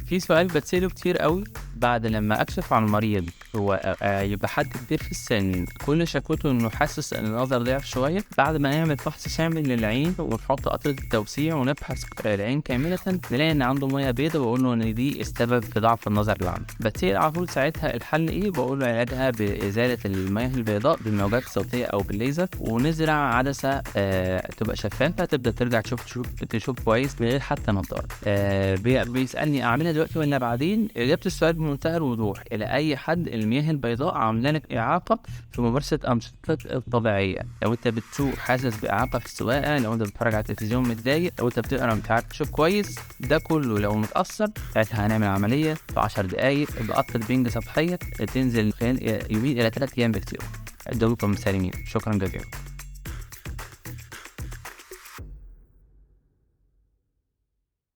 في سؤال بتسأله كتير قوي بعد لما أكشف عن المريض، هو يبقى حد كبير في السن كل شكوته إنه حاسس إن النظر ضعف شوية. بعد ما نعمل فحص شامل للعين ونحط قطرة التوسيع ونبحث العين كاملة، نلاقي إن عنده مية بيضاء، وأقول له إن دي السبب في ضعف النظر اللي عنده. بتسأل على طول ساعتها الحل إيه؟ بقول له علاجها بإزالة المياه البيضاء بالموجات الصوتية أو بالليزر، ونزرع عدسة تبقى شفافة تبدأ ترجع تشوف كويس من غير حتى نظارة. بيسألني أعملها دلوقتي ولا بعدين؟ إجابة السؤال بمنتهى الوضوح، إلى أي حد المياه البيضاء عاملة لك إعاقة في ممارسة أنشطتك الطبيعية. لو أنت بتسوق حاسس بإعاقة في السواقة، لو أنت بتتفرج على التلفزيون متضايق، لو أنت بتقرا مش عارف تشوف كويس، ده كله لو متأثر ساعتها هنعمل عملية في 10 دقايق بقطة بنج سطحية تنزل خلال يومين إلى 3 أيام بكتير. الدكتور مسالمين، شكرا جزيلا.